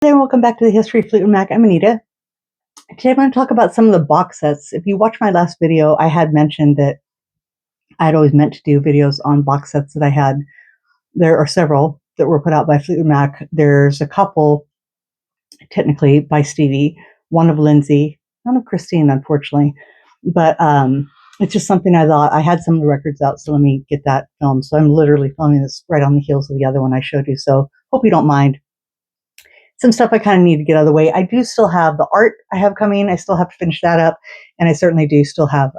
Hey, welcome back to the History of Fleetwood Mac. I'm Anita. Today I'm going to talk about some of the box sets. If you watched my last video, I had mentioned that I'd always meant to do videos on box sets that I had. There are several that were put out by Fleetwood Mac. There's a couple, technically, by Stevie, one of Lindsay, none of Christine, unfortunately. But it's just something I thought. I had some of the records out, so let me get that filmed. So I'm literally filming this right on the heels of the other one I showed you. So hope you don't mind. Some stuff I kind of need to get out of the way. I do still have the art I have coming. I still have to finish that up. And I certainly do still have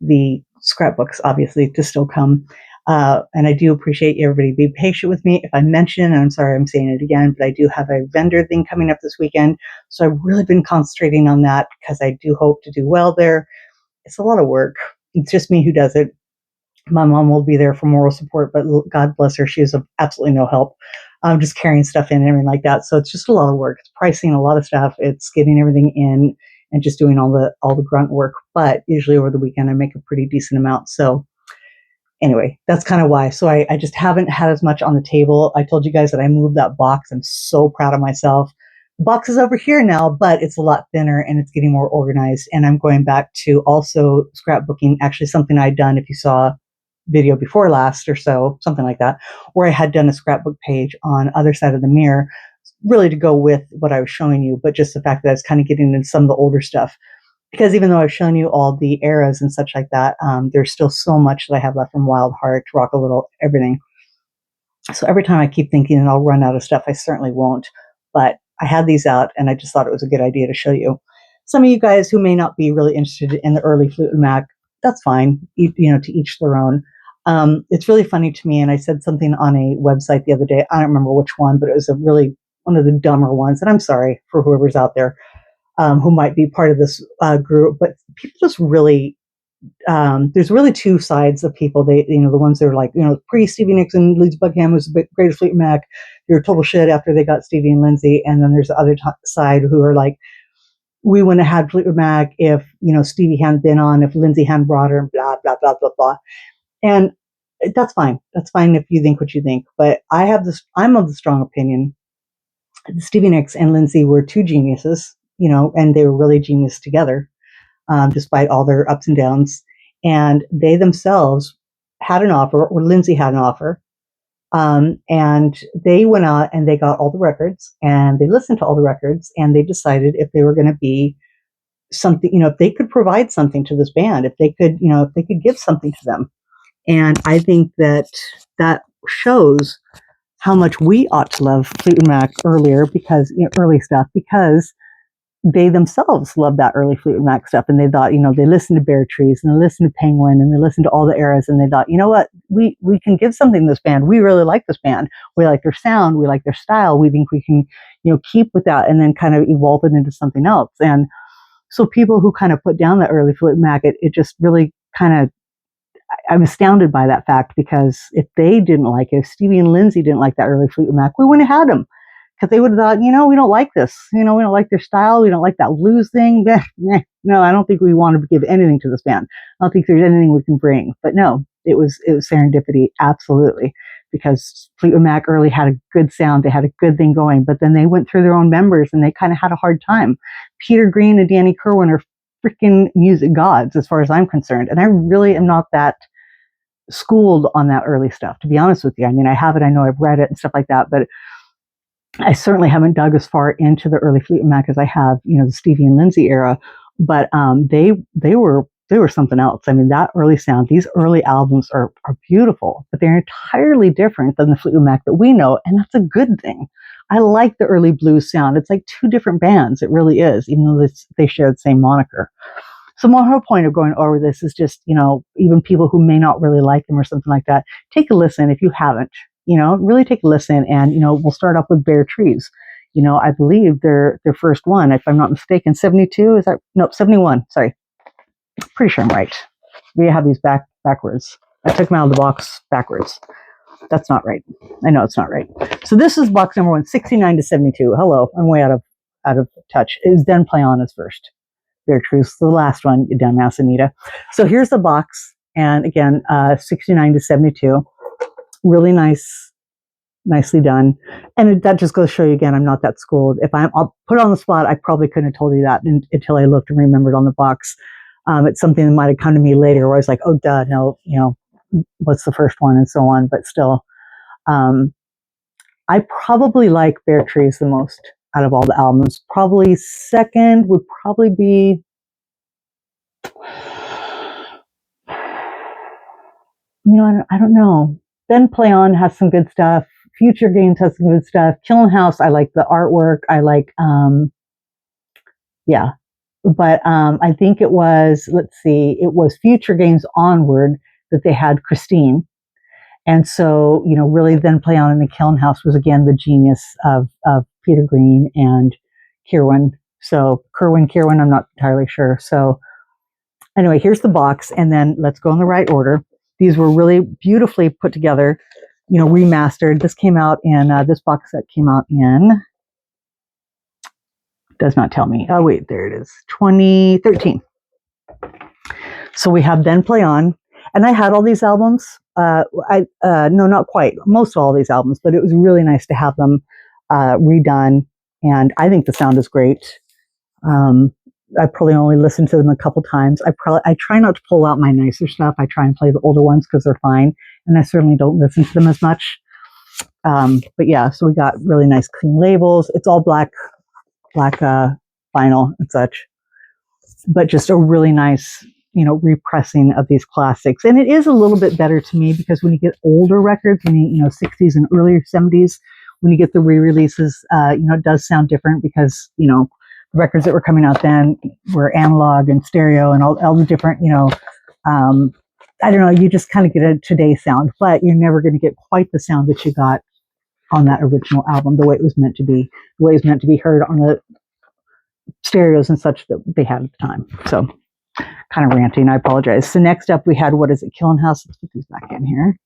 the scrapbooks, obviously, to still come. And I do appreciate everybody being patient with me. If I mention, and I'm sorry I'm saying it again, but I do have a vendor thing coming up this weekend. So I've really been concentrating on that because I do hope to do well there. It's a lot of work. It's just me who does it. My mom will be there for moral support, but God bless her, she is of absolutely no help. Just carrying stuff in and everything like that. So it's just a lot of work. It's pricing a lot of stuff. It's getting everything in and just doing all the grunt work. But usually over the weekend, I make a pretty decent amount. So anyway, that's kind of why. So I just haven't had as much on the table. I told you guys that I moved that box. I'm so proud of myself. The box is over here now, but it's a lot thinner and it's getting more organized. And I'm going back to also scrapbooking, actually something I'd done, if you saw video before last or so, something like that, where I had done a scrapbook page on other side of the mirror, really to go with what I was showing you, but just the fact that I was kind of getting into some of the older stuff. Because even though I've shown you all the eras and such like that, there's still so much that I have left from Wild Heart, Rock a Little, everything. So every time I keep thinking I'll run out of stuff, I certainly won't. But I had these out, and I just thought it was a good idea to show you. Some of you guys who may not be really interested in the early Fleetwood Mac, that's fine. To each their own. It's really funny to me, and I said something on a website the other day. I don't remember which one, but it was one of the dumber ones. And I'm sorry for whoever's out there who might be part of this group, but people just really there's really two sides of people. They, the ones that are like, pre Stevie Nicks and Lindsey Buckingham was the greatest Fleetwood Mac. They're total shit after they got Stevie and Lindsey, and then there's the other side who are like, we wouldn't have had Fleetwood Mac if Stevie hadn't been on, if Lindsey hadn't brought her, and blah blah blah blah blah. And that's fine. That's fine if you think what you think. But I'm of the strong opinion that Stevie Nicks and Lindsey were two geniuses, and they were really genius together, despite all their ups and downs. And they themselves had an offer, or Lindsey had an offer. And they went out and they got all the records and they listened to all the records and they decided if they were going to be something, if they could provide something to this band, if they could give something to them. And I think that shows how much we ought to love Fleetwood Mac early stuff, because they themselves loved that early Fleetwood Mac stuff. And they thought, they listened to Bare Trees and they listened to Penguin and they listened to all the eras. And they thought, you know what, we can give something to this band. We really like this band. We like their sound. We like their style. We think we can, keep with that and then kind of evolve it into something else. And so people who kind of put down the early Fleetwood Mac, it just really kind of, I'm astounded by that fact, because if they didn't like it, if Stevie and Lindsey didn't like that early Fleetwood Mac, we wouldn't have had them, because they would have thought, we don't like this. We don't like their style. We don't like that blues thing. No, I don't think we want to give anything to this band. I don't think there's anything we can bring. But no, it was serendipity, absolutely, because Fleetwood Mac early had a good sound. They had a good thing going, but then they went through their own members and they kind of had a hard time. Peter Green and Danny Kerwin are freaking music gods as far as I'm concerned. And I really am not that schooled on that early stuff, to be honest with you. I mean, I have it, I know I've read it and stuff like that, but I certainly haven't dug as far into the early Fleetwood Mac as I have, the Stevie and Lindsey era. But they were something else. I mean, that early sound, these early albums are beautiful, but they're entirely different than the Fleetwood Mac that we know, and that's a good thing. I like the early blues sound. It's like two different bands. It really is, even though they share the same moniker. So my whole point of going over this is just, even people who may not really like them or something like that, take a listen if you haven't, really take a listen. And, we'll start off with Bare Trees. I believe their first one, if I'm not mistaken, 72, is that? Nope, 71, sorry. Pretty sure I'm right. We have these backwards. I took them out of the box backwards. That's not right. I know it's not right. So this is box number 1, 69 to 72. Hello, I'm way out of touch. Is Then Play On is first. Bare Truths, the last one, you dumbass Anita. So here's the box, and again, 69 to 72. Really nice nicely done. And that just goes to show you again, I'm not that schooled. If I'll put it on the spot, I probably couldn't have told you that until I looked and remembered on the box. It's something that might have come to me later where I was like, oh, duh, no, what's the first one and so on. But still, I probably like Bare Trees the most out of all the albums. Probably second would probably be, I don't know. Then Play On has some good stuff. Future Games has some good stuff. Killing House, I like the artwork. I like, yeah. But I think it was, it was Future Games onward that they had Christine. And so, really Then Play On in the Kiln House was again the genius of Peter Green and Kirwan. So Kirwan, I'm not entirely sure. So anyway, here's the box, and then let's go in the right order. These were really beautifully put together, remastered. This came out in, this box set came out in, does not tell me. Oh, wait, there it is, 2013. So we have Then Play On. And I had all these albums. No, not quite. Most of all these albums, but it was really nice to have them redone. And I think the sound is great. I probably only listened to them a couple times. I try not to pull out my nicer stuff. I try and play the older ones because they're fine. And I certainly don't listen to them as much. But yeah, so we got really nice clean labels. It's all black vinyl and such. But just a really nice, repressing of these classics. And it is a little bit better to me because when you get older records, 60s and earlier 70s, when you get the re-releases, it does sound different because, the records that were coming out then were analog and stereo and all the different, I don't know, you just kind of get a today's sound, but you're never going to get quite the sound that you got on that original album, the way it was meant to be, the way it was meant to be heard on the stereos and such that they had at the time. So kind of ranting, I apologize. So next up we had, what is it, Killing House? Let's put these back in here.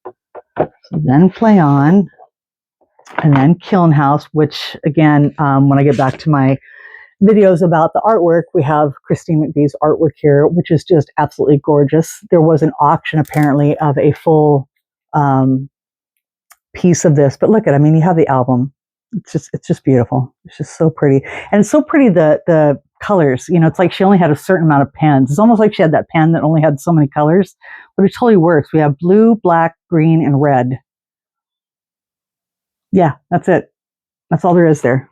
So Then Play On, and then Killing House, which again, when I get back to my videos about the artwork, we have Christine McVie's artwork here, which is just absolutely gorgeous. There was an auction apparently of a full piece of this, but look at, you have the album. It's just beautiful. It's just so pretty. And it's so pretty, the colors, it's like she only had a certain amount of pens. It's almost like she had that pen that only had so many colors, but it totally works. We have blue, black, green, and red. Yeah, that's it. That's all there is there.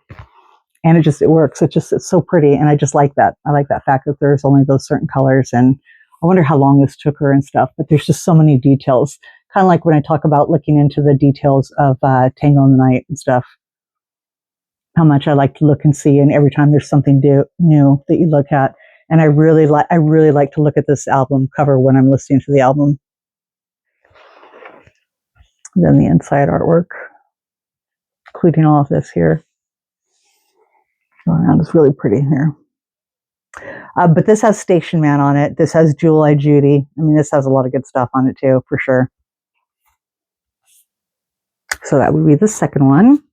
And it works. It's so pretty. And I just like that. I like that fact that there's only those certain colors. And I wonder how long this took her and stuff, but there's just so many details. Kind of like when I talk about looking into the details of Tango in the Night and stuff. How much I like to look and see, and every time there's something new that you look at, and I really like to look at this album cover when I'm listening to the album. And then the inside artwork, including all of this here. Oh, it's really pretty here. But this has Station Man on it. This has Jewel Eye Judy. This has a lot of good stuff on it too, for sure. So that would be the second one.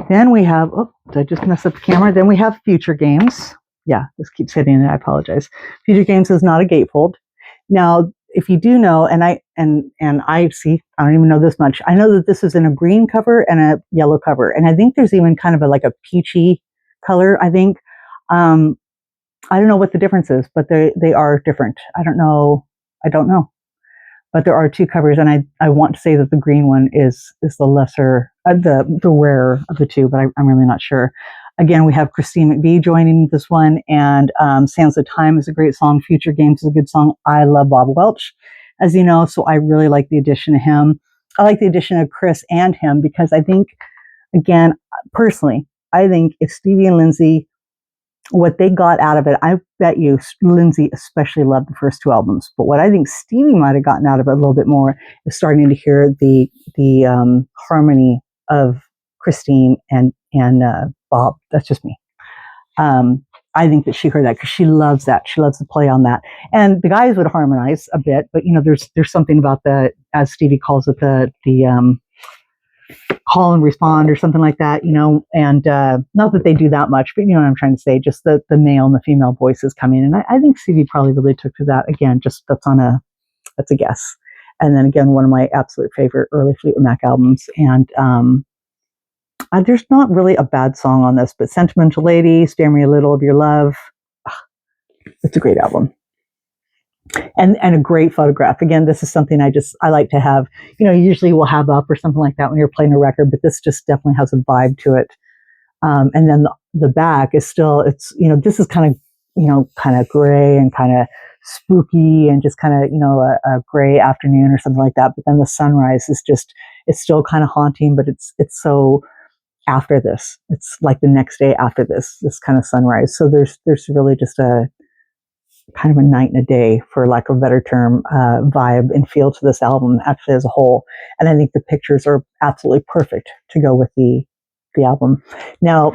Then we have, oh, did I just mess up the camera? Then we have Future Games. Yeah, this keeps hitting it. I apologize. Future Games is not a gatefold. Now, if you do know, and I see, I don't even know this much. I know that this is in a green cover and a yellow cover, and I think there's even kind of like a peachy color. I think, I don't know what the difference is, but they are different. I don't know. But there are two covers, and I want to say that the green one is the lesser, the rarer of the two, but I'm really not sure. Again, we have Christine McVie joining this one, and Sands of Time is a great song. Future Games is a good song. I love Bob Welch, as you know, so I really like the addition of him. I like the addition of Chris and him because I think, again, personally, I think if Stevie and Lindsay, what they got out of it, I bet you Lindsay especially loved the first two albums. But what I think Stevie might have gotten out of it a little bit more is starting to hear the harmony of Christine and Bob. That's just me. I think that she heard that because she loves that. She loves to play on that. And the guys would harmonize a bit, but there's something about the, as Stevie calls it, the call and respond or something like that, and not that they do that much, but you know what I'm trying to say, just the male and the female voices coming in. And I think Stevie probably really took to that. Again, just that's a guess. And then again, one of my absolute favorite early Fleetwood Mac albums. And There's not really a bad song on this, but Sentimental Lady, Spare Me a Little of Your Love. It's a great album. And a great photograph. Again, this is something I like to have, usually we'll have up or something like that when you're playing a record, but this just definitely has a vibe to it. And then the back is still, this is kind of gray and kind of spooky and just kind of, a gray afternoon or something like that. But then the sunrise is it's still kind of haunting, but it's so after this, it's like the next day after this kind of sunrise. So there's really just a kind of a night and a day, for lack of a better term, vibe and feel to this album actually as a whole. And I think the pictures are absolutely perfect to go with the album. Now,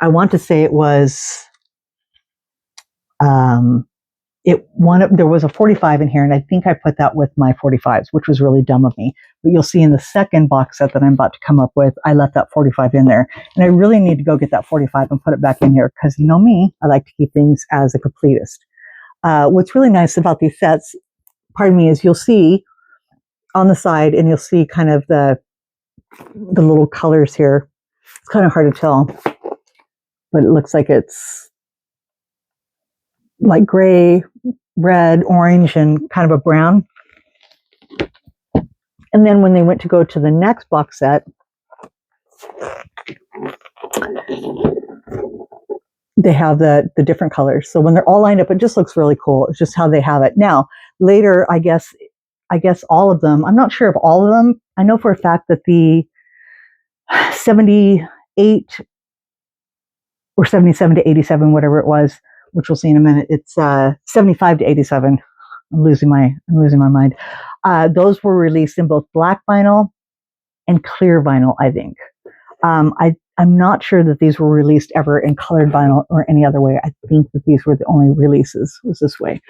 I want to say it was, there was a 45 in here, and I think I put that with my 45s, which was really dumb of me. But you'll see in the second box set that I'm about to come up with, I left that 45 in there. And I really need to go get that 45 and put it back in here, because you know me, I like to keep things as a completist. What's really nice about these sets, is you'll see on the side, and you'll see kind of the little colors here. It's kind of hard to tell, but it looks like it's like gray, red, orange, and kind of a brown. And then when they went to go to the next box set, they have the different colors. So when they're all lined up, it just looks really cool. It's just how they have it. Now, later, I guess all of them, I'm not sure of all of them. I know for a fact that the 78 or 77 to 87, whatever it was, which we'll see in a minute, it's 75 to 87. I'm losing my mind. Those were released in both black vinyl and clear vinyl, I think. I'm not sure that these were released ever in colored vinyl or any other way. I think that these were the only releases, was this way.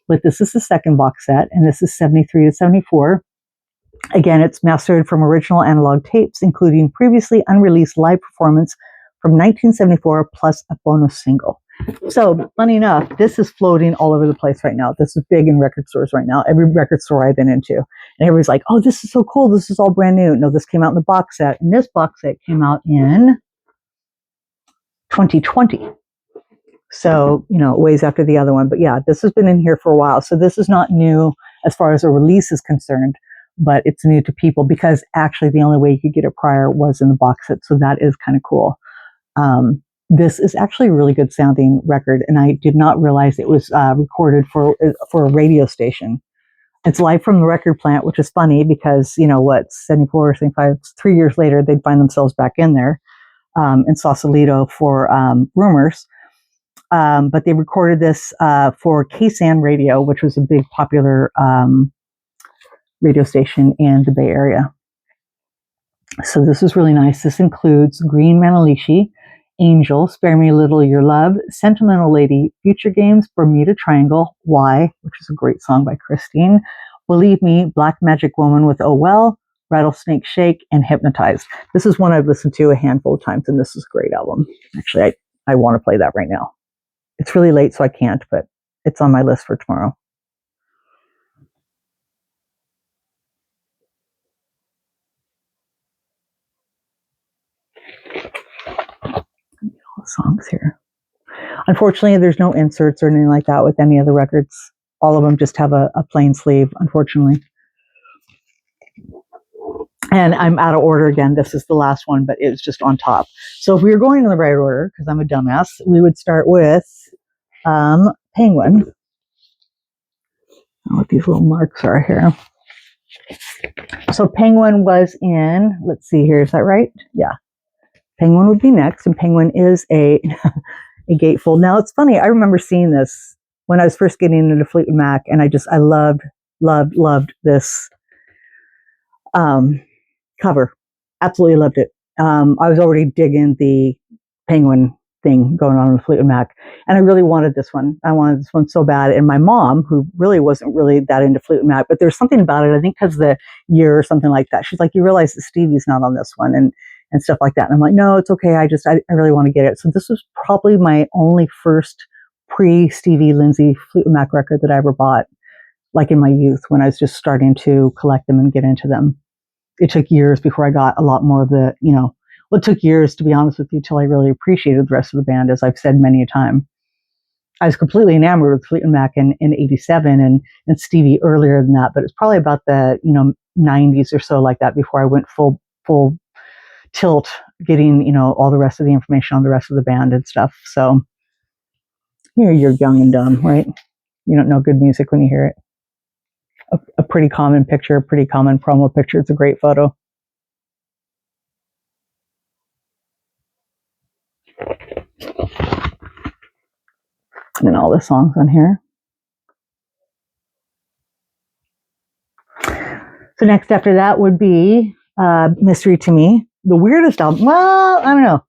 But this is the second box set, and this is 73 to 74. Again, it's mastered from original analog tapes, including previously unreleased live performance from 1974, plus a bonus single. So, funny enough, this is floating all over the place right now. This is big in record stores right now. Every record store I've been into. And everybody's like, oh, this is so cool. This is all brand new. No, this came out in the box set. And this box set came out in 2020. So, ways after the other one. But yeah, this has been in here for a while. So this is not new as far as a release is concerned, but it's new to people, because actually the only way you could get it prior was in the box set. So that is kind of cool. This is actually a really good sounding record, and I did not realize it was recorded for a radio station. It's live from the record plant, which is funny because, 74, 75, 3 years later, they'd find themselves back in there in Sausalito for Rumors. But they recorded this for KSAN Radio, which was a big popular radio station in the Bay Area. So this is really nice. This includes Green Manalishi, Angel, Spare Me a Little Your Love, Sentimental Lady, Future Games, Bermuda Triangle, Why, which is a great song by Christine, Believe Me, Black Magic Woman with Oh Well, Rattlesnake Shake, and Hypnotized. This is one I've listened to a handful of times, and this is a great album. Actually, I want to play that right now. It's really late, so I can't, but it's on my list for tomorrow. Songs here. Unfortunately, there's no inserts or anything like that with any of the records. All of them just have a plain sleeve, unfortunately. And I'm out of order again. This is the last one, but it's just on top. So if we were going in the right order, because I'm a dumbass, we would start with Penguin. I don't know what these little marks are here. So Penguin was in, let's see here, is that right? Yeah. Penguin would be next, and Penguin is a gatefold. Now, it's funny, I remember seeing this when I was first getting into Fleetwood Mac, and I loved this cover. Absolutely loved it. I was already digging the Penguin thing going on with Fleetwood Mac, and I really wanted this one. I wanted this one so bad, and my mom, who really wasn't really that into Fleetwood Mac, but there's something about it, I think because the year or something like that, she's like, you realize that Stevie's not on this one, and stuff like that. And I'm like, no, it's okay. I really want to get it. So this was probably my only first pre-Stevie Lindsay Fleetwood Mac record that I ever bought, like in my youth when I was just starting to collect them and get into them. It took years before I got a lot more of the, well, Well, it took years, to be honest with you, till I really appreciated the rest of the band, as I've said many a time. I was completely enamored with Fleetwood Mac in 87 and Stevie earlier than that, but it's probably about the 90s or so like that before I went full tilt getting all the rest of the information on the rest of the band and stuff. So you're young and dumb, right? You don't know good music when you hear it. A pretty common picture, a pretty common promo picture. It's a great photo. And all the songs on here. So next after that would be Mystery to Me. The weirdest album. Well, I don't know.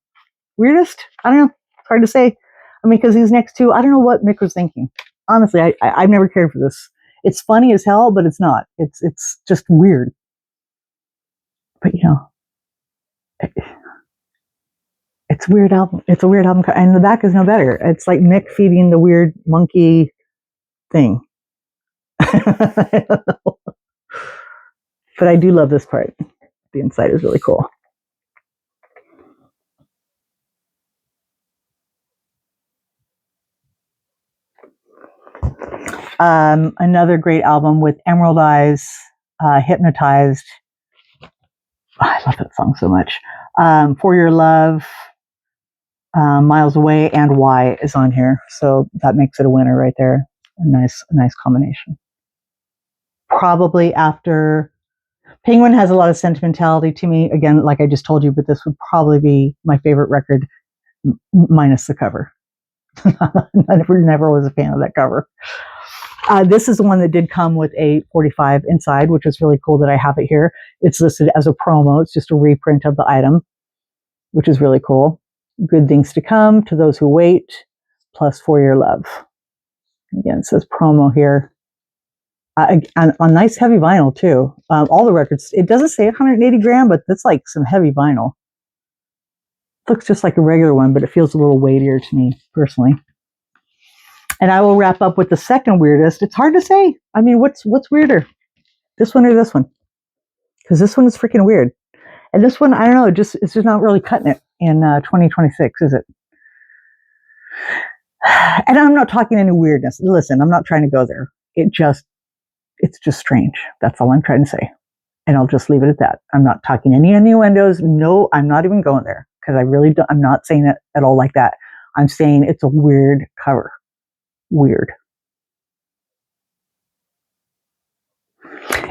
Weirdest? I don't know. It's hard to say. I mean, because these next two, I don't know what Mick was thinking. Honestly, I've never cared for this. It's funny as hell, but it's not. It's just weird. But it's a weird album. It's a weird album, and the back is no better. It's like Mick feeding the weird monkey thing. I don't know. But I do love this part. The inside is really cool. Another great album with Emerald Eyes, Hypnotized. Oh, I love that song so much. For Your Love, Miles Away, and Why is on here. So that makes it a winner right there. A nice combination. Probably after Penguin has a lot of sentimentality to me. Again, like I just told you, but this would probably be my favorite record, minus the cover. I never was a fan of that cover. This is the one that did come with a 45 inside, which is really cool that I have it here. It's listed as a promo. It's just a reprint of the item, which is really cool. Good Things to Come, To Those Who Wait, plus For Your Love. Again, it says promo here. On nice heavy vinyl too. All the records, it doesn't say 180 gram, but that's like some heavy vinyl. Looks just like a regular one, but it feels a little weightier to me personally. And I will wrap up with the second weirdest. It's hard to say. I mean, what's weirder, this one or this one? Because this one is freaking weird, and this one, I don't know. It's just not really cutting it in 2026, is it? And I'm not talking any weirdness. Listen, I'm not trying to go there. It's just strange. That's all I'm trying to say. And I'll just leave it at that. I'm not talking any innuendos. No, I'm not even going there because I'm not saying it at all like that. I'm saying it's a weird cover. Weird.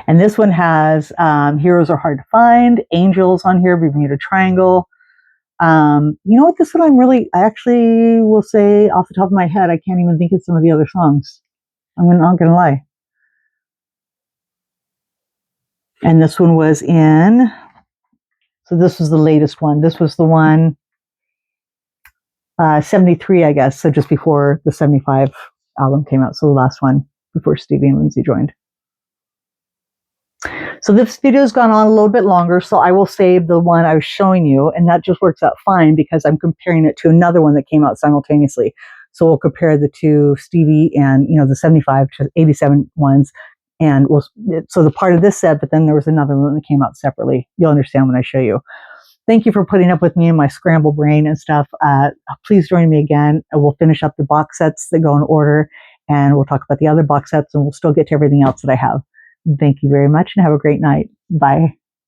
And this one has Heroes Are Hard to Find, Angels on here, Bermuda Triangle. You know what? This one I actually will say off the top of my head, I can't even think of some of the other songs. I'm not going to lie. And this one was so this was the latest one. This was the one, 73, I guess. So just before the 75 album came out. So the last one before Stevie and Lindsay joined. So this video's gone on a little bit longer, so I will save the one I was showing you, and that just works out fine because I'm comparing it to another one that came out simultaneously. So we'll compare the two Stevie and the 75 to 87 ones, and so the part of this set, but then there was another one that came out separately. You'll understand when I show you. Thank you for putting up with me and my scramble brain and stuff. Please join me again. We'll finish up the box sets that go in order, and we'll talk about the other box sets, and we'll still get to everything else that I have. Thank you very much and have a great night. Bye.